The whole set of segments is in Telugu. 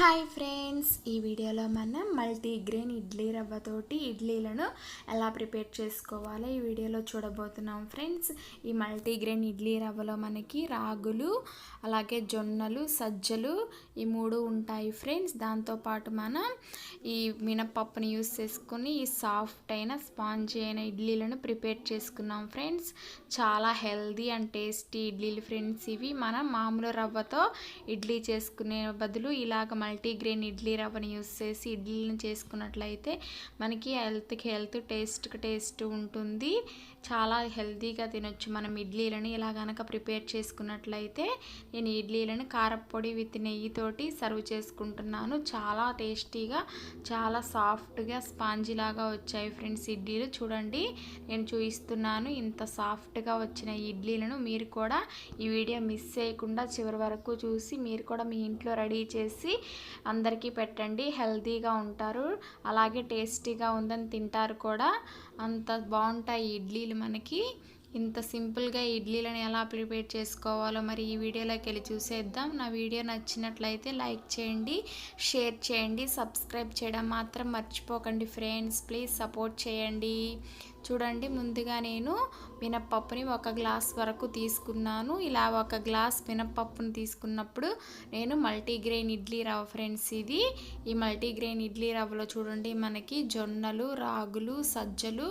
హాయ్ ఫ్రెండ్స్, ఈ వీడియోలో మనం మల్టీగ్రెయిన్ ఇడ్లీ రవ్వతోటి ఇడ్లీలను ఎలా ప్రిపేర్ చేసుకోవాలో ఈ వీడియోలో చూడబోతున్నాం ఫ్రెండ్స్. ఈ మల్టీగ్రెయిన్ ఇడ్లీ రవ్వలో మనకి రాగులు, అలాగే జొన్నలు, సజ్జలు ఈ మూడు ఉంటాయి ఫ్రెండ్స్. దాంతోపాటు మనం ఈ మినపప్పుని యూస్ చేసుకుని ఈ సాఫ్ట్ అయిన స్పాంజీ అయిన ఇడ్లీలను ప్రిపేర్ చేసుకున్నాం ఫ్రెండ్స్. చాలా హెల్దీ అండ్ టేస్టీ ఇడ్లీలు ఫ్రెండ్స్ ఇవి. మనం మామూలు రవ్వతో ఇడ్లీ చేసుకునే బదులు ఇలాగ మల్టీగ్రెయిన్ ఇడ్లీ రవ్వని యూస్ చేసి ఇడ్లీలను చేసుకున్నట్లయితే మనకి హెల్త్కి హెల్త్, టేస్ట్కి టేస్ట్ ఉంటుంది. చాలా హెల్తీగా తినొచ్చు మనం ఇడ్లీలను ఇలా కనుక ప్రిపేర్ చేసుకున్నట్లయితే. నేను ఇడ్లీలను కారపొడి విత్ నెయ్యితోటి సర్వ్ చేసుకుంటున్నాను. చాలా టేస్టీగా, చాలా సాఫ్ట్గా స్పాంజీ లాగా వచ్చాయి ఫ్రెండ్స్ ఇడ్లీలు. చూడండి, నేను చూపిస్తున్నాను. ఇంత సాఫ్ట్గా వచ్చిన ఇడ్లీలను మీరు కూడా ఈ వీడియో మిస్ చేయకుండా చివరి వరకు చూసి మీరు కూడా మీ ఇంట్లో రెడీ చేసి అందరికీ పెట్టండి. హెల్తీగా ఉంటారు, అలాగే టేస్టీగా ఉందని తింటారు కూడా. అంత బాగుంటాయి ఇడ్లీలు మనకి. ఇంత సింపుల్గా ఇడ్లీలను ఎలా ప్రిపేర్ చేసుకోవాలో మరి ఈ వీడియోలోకి వెళ్ళి చూసేద్దాం. నా వీడియో నచ్చినట్లయితే లైక్ చేయండి, షేర్ చేయండి, సబ్స్క్రైబ్ చేయడం మాత్రం మర్చిపోకండి ఫ్రెండ్స్. ప్లీజ్ సపోర్ట్ చేయండి. చూడండి, ముందుగా నేను మినప్పప్పుని 1 గ్లాస్ వరకు తీసుకున్నాను. ఇలా 1 గ్లాస్ మినప్పప్పుని తీసుకున్నప్పుడు నేను మల్టీగ్రెయిన్ ఇడ్లీ రవ్వ ఫ్రెండ్స్ ఇది. ఈ మల్టీగ్రెయిన్ ఇడ్లీ రవ్వలో చూడండి మనకి జొన్నలు, రాగులు, సజ్జలు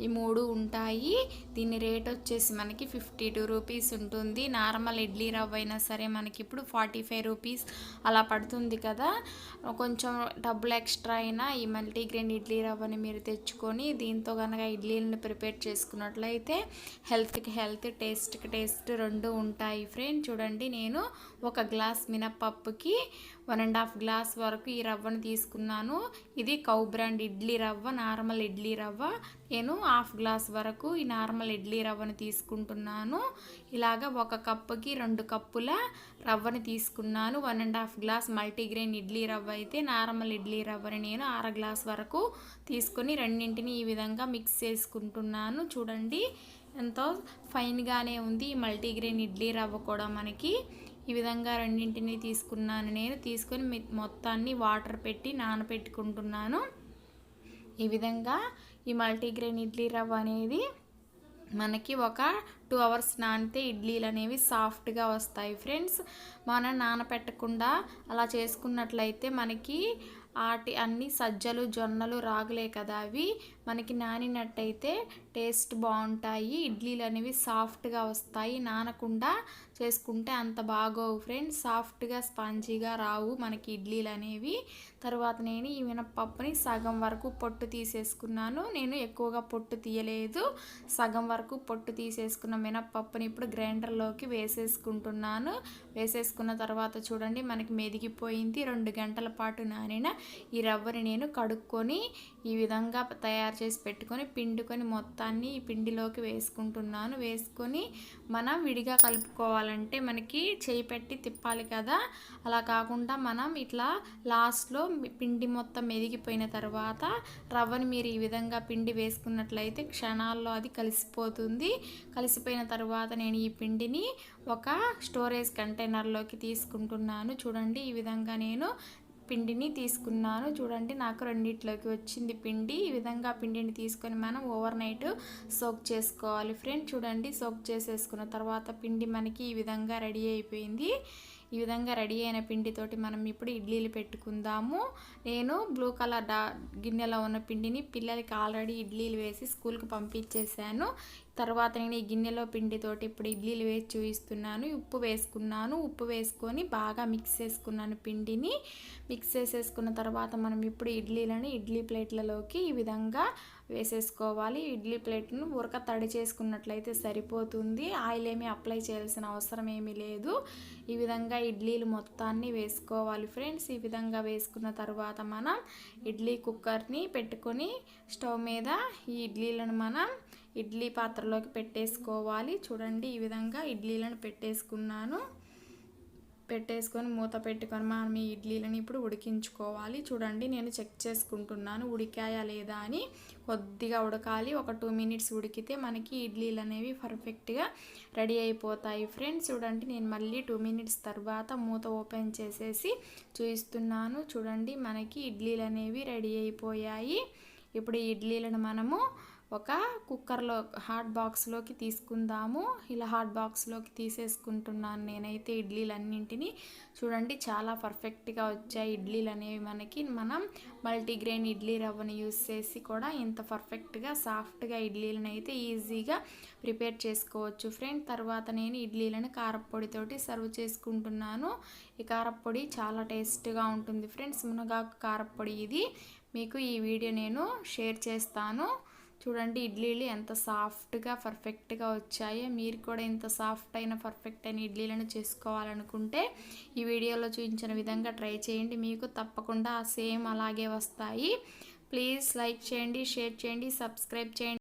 ఈ మూడు ఉంటాయి. దీని రేట్ వచ్చేసి మనకి 52 రూపీస్ ఉంటుంది. నార్మల్ ఇడ్లీ రవ్వ అయినా సరే మనకి ఇప్పుడు 45 రూపీస్ అలా పడుతుంది కదా. కొంచెం డబ్బులు ఎక్స్ట్రా అయినా ఈ మల్టీగ్రెయిన్ ఇడ్లీ రవ్వని మీరు తెచ్చుకొని దీంతో కనుక ఇడ్లీలను ప్రిపేర్ చేసుకున్నట్లయితే హెల్త్కి హెల్త్, టేస్ట్కి టేస్ట్ రెండు ఉంటాయి ఫ్రెండ్. చూడండి, నేను 1 గ్లాస్ మినప్పప్పుకి 1.5 గ్లాస్ వరకు ఈ రవ్వను తీసుకున్నాను. ఇది కౌ బ్రాండ్ ఇడ్లీ రవ్వ, నార్మల్ ఇడ్లీ రవ్వ. నేను 1/2 గ్లాస్ వరకు ఈ నార్మల్ ఇడ్లీ రవ్వను తీసుకుంటున్నాను. ఇలాగ 1 కప్పుకి 2 కప్పుల రవ్వని తీసుకున్నాను. 1.5 గ్లాస్ మల్టీగ్రెయిన్ ఇడ్లీ రవ్వ అయితే నార్మల్ ఇడ్లీ రవ్వని నేను 1/2 గ్లాస్ వరకు తీసుకొని రెండింటిని ఈ విధంగా మిక్స్ చేసుకుంటున్నాను. చూడండి, ఎంతో ఫైన్గానే ఉంది ఈ మల్టీగ్రెయిన్ ఇడ్లీ రవ్వ కూడా మనకి. ఈ విధంగా రెండింటిని తీసుకున్నాను. నేను తీసుకొని మొత్తాన్ని వాటర్ పెట్టి నానబెట్టుకుంటున్నాను. ఈ విధంగా ఈ మల్టీగ్రెయిన్ ఇడ్లీ రవ్వ అనేది మనకి ఒక 2 అవర్స్ నానితే ఇడ్లీలు అనేవి సాఫ్ట్గా వస్తాయి ఫ్రెండ్స్. మనం నానపెట్టకుండా అలా చేసుకున్నట్లయితే మనకి అన్ని సజ్జలు, జొన్నలు, రాగులే కదా అవి మనకి నానినట్టయితే టేస్ట్ బాగుంటాయి. ఇడ్లీలు అనేవి సాఫ్ట్గా వస్తాయి. నానకుండా చేసుకుంటే అంత బాగోవు ఫ్రెండ్స్. సాఫ్ట్గా స్పాంజీగా రావు మనకి ఇడ్లీలు అనేవి. తర్వాత నేను ఈ మినప్పప్పుని సగం వరకు పొట్టు తీసేసుకున్నాను. నేను ఎక్కువగా పొట్టు తీయలేదు. సగం వరకు పొట్టు తీసేసుకున్న మినప్పప్పుని ఇప్పుడు గ్రైండర్లోకి వేసేసుకుంటున్నాను. వేసేసుకున్న తర్వాత చూడండి, మనకి మెదిగిపోయింది. 2 గంటల పాటు నానిన ఈ రవ్వని నేను కడుక్కొని ఈ విధంగా తయారు చేసి పెట్టుకొని పిండుకొని మొత్తాన్ని ఈ పిండిలోకి వేసుకుంటున్నాను. వేసుకొని మనం విడిగా కలుపుకోవాలంటే మనకి చేయి పెట్టి తిప్పాలి కదా. అలా కాకుండా మనం ఇట్లా లాస్ట్లో పిండి మొత్తం మెదిగిపోయిన తర్వాత రవ్వని మీరు ఈ విధంగా పిండి వేసుకున్నట్లయితే క్షణాల్లో అది కలిసిపోతుంది. కలిసిపోయిన తర్వాత నేను ఈ పిండిని ఒక స్టోరేజ్ కంటైనర్లోకి తీసుకుంటున్నాను. చూడండి, ఈ విధంగా నేను పిండిని తీసుకున్నాను. చూడండి, నాకు రెండిట్లోకి వచ్చింది పిండి. ఈ విధంగా పిండిని తీసుకొని మనం ఓవర్ నైట్ సోక్ చేసుకోవాలి ఫ్రెండ్. చూడండి, సోక్ చేసేసుకున్న తర్వాత పిండి మనకి ఈ విధంగా రెడీ అయిపోయింది. ఈ విధంగా రెడీ అయిన పిండితోటి మనం ఇప్పుడు ఇడ్లీలు పెట్టుకుందాము. నేను బ్లూ కలర్ గిన్నెలో ఉన్న పిండిని పిల్లలకి ఆల్రెడీ ఇడ్లీలు వేసి స్కూల్కి పంపించేసాను. తర్వాత నేను ఈ గిన్నెలో పిండితోటి ఇప్పుడు ఇడ్లీలు వేసి చూపిస్తున్నాను. ఉప్పు వేసుకున్నాను. ఉప్పు వేసుకొని బాగా మిక్స్ చేసుకున్నాను పిండిని. మిక్స్ చేసేసుకున్న తర్వాత మనం ఇప్పుడు ఇడ్లీలని ఇడ్లీ ప్లేట్లలోకి ఈ విధంగా వేసేసుకోవాలి. ఇడ్లీ ప్లేట్ను ఉరక తడి చేసుకున్నట్లయితే సరిపోతుంది. ఆయిల్ ఏమీ అప్లై చేయాల్సిన అవసరం ఏమీ లేదు. ఈ విధంగా ఇడ్లీలు మొత్తాన్ని వేసుకోవాలి ఫ్రెండ్స్. ఈ విధంగా వేసుకున్న తర్వాత మనం ఇడ్లీ కుక్కర్ని పెట్టుకొని స్టవ్ మీద ఈ ఇడ్లీలను మనం ఇడ్లీ పాత్రలోకి పెట్టేసుకోవాలి. చూడండి, ఈ విధంగా ఇడ్లీలను పెట్టేసుకున్నాను. పెట్టేసుకొని మూత పెట్టుకొని మనం ఈ ఇడ్లీలని ఇప్పుడు ఉడికించుకోవాలి. చూడండి నేను చెక్ చేసుకుంటున్నాను ఉడికాయా లేదా అని. కొద్దిగా ఉడకాలి. ఒక 2 మినిట్స్ ఉడికితే మనకి ఇడ్లీలు అనేవి పర్ఫెక్ట్గా రెడీ అయిపోతాయి ఫ్రెండ్స్. చూడండి నేను మళ్ళీ 2 మినిట్స్ తర్వాత మూత ఓపెన్ చేసేసి చూపిస్తున్నాను. చూడండి మనకి ఇడ్లీలు అనేవి రెడీ అయిపోయాయి. ఇప్పుడు ఈ ఇడ్లీలను మనము ఒక కుక్కర్లో హాట్ బాక్స్లోకి తీసుకుందాము. ఇలా హాట్ బాక్స్లోకి తీసేసుకుంటున్నాను నేనైతే ఇడ్లీలన్నింటినీ. చూడండి చాలా పర్ఫెక్ట్గా వచ్చాయి ఇడ్లీలు అనేవి మనకి. మనం మల్టీగ్రెయిన్ ఇడ్లీ రవ్వను యూస్ చేసి కూడా ఇంత పర్ఫెక్ట్గా సాఫ్ట్గా ఇడ్లీలను అయితే ఈజీగా ప్రిపేర్ చేసుకోవచ్చు ఫ్రెండ్. తర్వాత నేను ఇడ్లీలను కారపొడితోటి సర్వ్ చేసుకుంటున్నాను. ఈ కారపొడి చాలా టేస్ట్గా ఉంటుంది ఫ్రెండ్స్. మునగాకు కారపొడి ఇది. మీకు ఈ వీడియో నేను షేర్ చేస్తాను. చూడండి ఇడ్లీలు ఎంత సాఫ్ట్గా పర్ఫెక్ట్గా వచ్చాయో. మీరు కూడా ఇంత సాఫ్ట్ అయిన పర్ఫెక్ట్ అయిన ఇడ్లీలను చేసుకోవాలనుకుంటే ఈ వీడియోలో చూపించిన విధంగా ట్రై చేయండి. మీకు తప్పకుండా సేమ్ అలాగే వస్తాయి. ప్లీజ్ లైక్ చేయండి, షేర్ చేయండి, సబ్స్క్రైబ్ చేయండి.